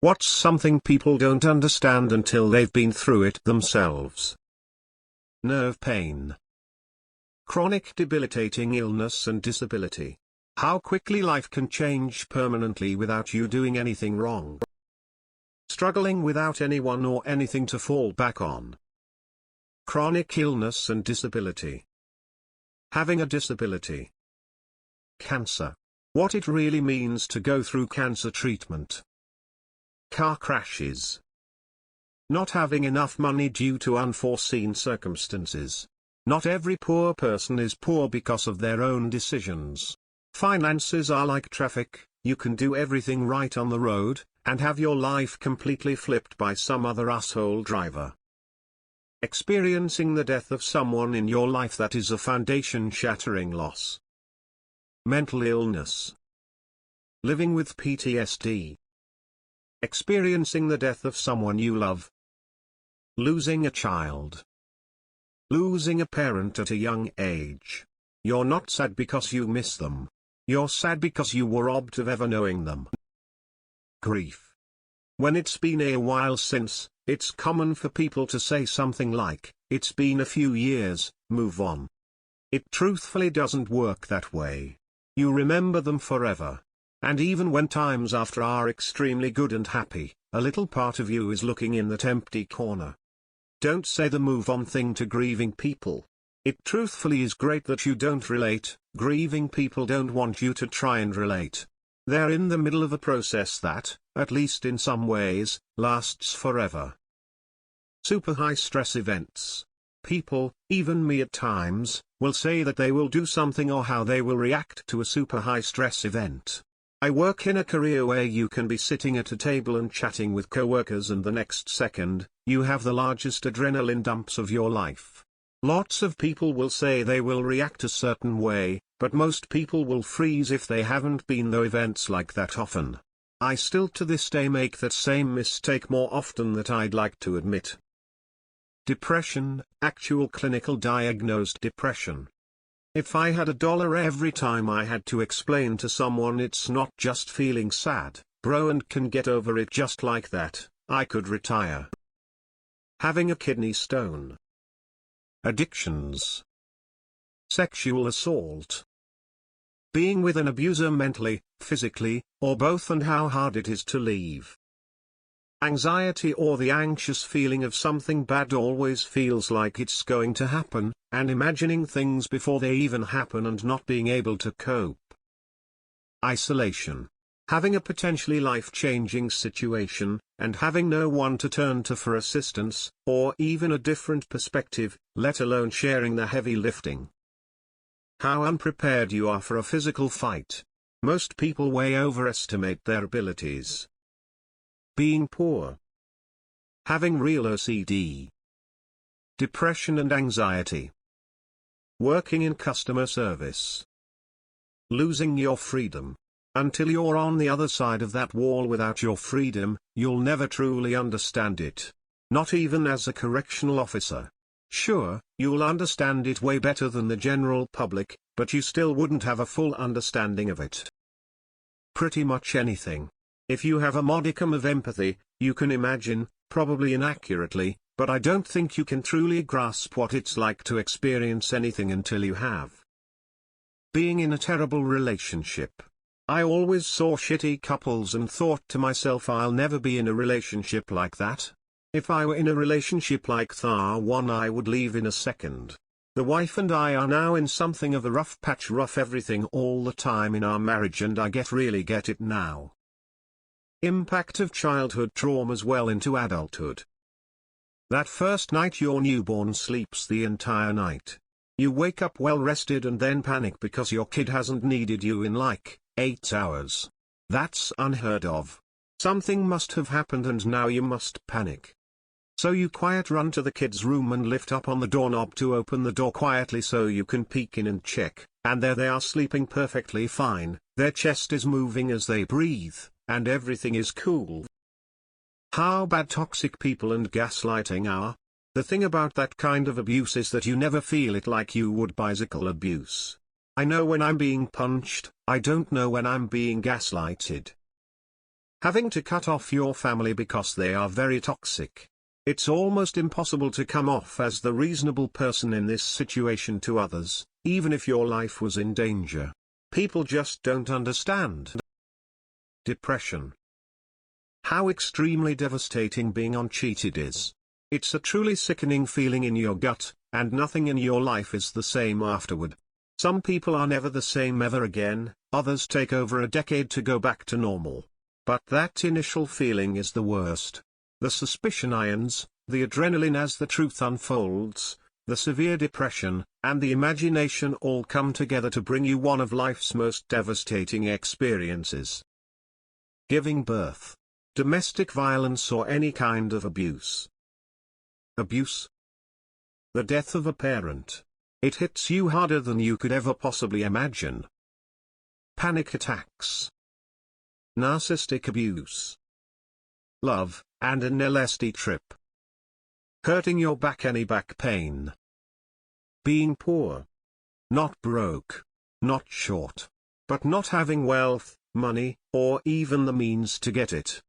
What's something people don't understand until they've been through it themselves? Nerve pain. Chronic debilitating illness and disability. How quickly life can change permanently without you doing anything wrong. Struggling without anyone or anything to fall back on. Chronic illness and disability. Having a disability. Cancer. What it really means to go through cancer treatment. Car crashes. Not having enough money due to unforeseen circumstances. Not every poor person is poor because of their own decisions. Finances are like traffic, you can do everything right on the road, and have your life completely flipped by some other asshole driver. Experiencing the death of someone in your life that is a foundation-shattering loss. Mental illness. Living with PTSD. Experiencing the death of someone you love. Losing a child. Losing a parent at a young age. You're not sad because you miss them. You're sad because you were robbed of ever knowing them. Grief. When it's been a while since, it's common for people to say something like, "It's been a few years, move on." It truthfully doesn't work that way. You remember them forever. And even when times after are extremely good and happy, a little part of you is looking in that empty corner. Don't say the move on thing to grieving people. It truthfully is great that you don't relate. Grieving people don't want you to try and relate. They're in the middle of a process that, at least in some ways, lasts forever. Super high stress events. People, even me at times, will say that they will do something or how they will react to a super high stress event. I work in a career where you can be sitting at a table and chatting with coworkers and the next second, you have the largest adrenaline dumps of your life. Lots of people will say they will react a certain way, but most people will freeze if they haven't been through events like that often. I still to this day make that same mistake more often than I'd like to admit. Depression, actual clinical diagnosed depression. If I had $1 every time I had to explain to someone it's not just feeling sad, bro, and can get over it just like that, I could retire. Having a kidney stone. Addictions. Sexual assault. Being with an abuser mentally, physically, or both, and how hard it is to leave. Anxiety or the anxious feeling of something bad always feels like it's going to happen, and imagining things before they even happen and not being able to cope. Isolation. Having a potentially life-changing situation, and having no one to turn to for assistance, or even a different perspective, let alone sharing the heavy lifting. How unprepared you are for a physical fight. Most people way overestimate their abilities. Being poor. Having real OCD. Depression and anxiety. Working in customer service. Losing your freedom. Until you're on the other side of that wall without your freedom, you'll never truly understand it. Not even as a correctional officer. Sure, you'll understand it way better than the general public, but you still wouldn't have a full understanding of it. Pretty much anything. If you have a modicum of empathy, you can imagine, probably inaccurately, but I don't think you can truly grasp what it's like to experience anything until you have. Being in a terrible relationship. I always saw shitty couples and thought to myself, I'll never be in a relationship like that. If I were in a relationship like that one, I would leave in a second. The wife and I are now in something of a rough patch, rough everything all the time in our marriage, and I really get it now. Impact of childhood traumas well into adulthood. That first night your newborn sleeps the entire night. You wake up well rested and then panic because your kid hasn't needed you in like 8 hours. That's unheard of. Something must have happened and now you must panic. So you quiet run to the kid's room and lift up on the doorknob to open the door quietly so you can peek in and check, and there they are sleeping perfectly fine, their chest is moving as they breathe, and everything is cool. How bad toxic people and gaslighting are. The thing about that kind of abuse is that you never feel it like you would physical abuse. I know when I'm being punched, I don't know when I'm being gaslighted. Having to cut off your family because they are very toxic. It's almost impossible to come off as the reasonable person in this situation to others, even if your life was in danger. People just don't understand. Depression. How extremely devastating being uncheated is. It's a truly sickening feeling in your gut, and nothing in your life is the same afterward. Some people are never the same ever again, others take over a decade to go back to normal. But that initial feeling is the worst. The suspicion irons, the adrenaline as the truth unfolds, the severe depression, and the imagination all come together to bring you one of life's most devastating experiences. Giving birth. Domestic violence or any kind of abuse. Abuse. The death of a parent. It hits you harder than you could ever possibly imagine. Panic attacks. Narcissistic abuse. Love, and an LSD trip. Hurting your back, any back pain. Being poor. Not broke. Not short. But not having wealth, money, or even the means to get it.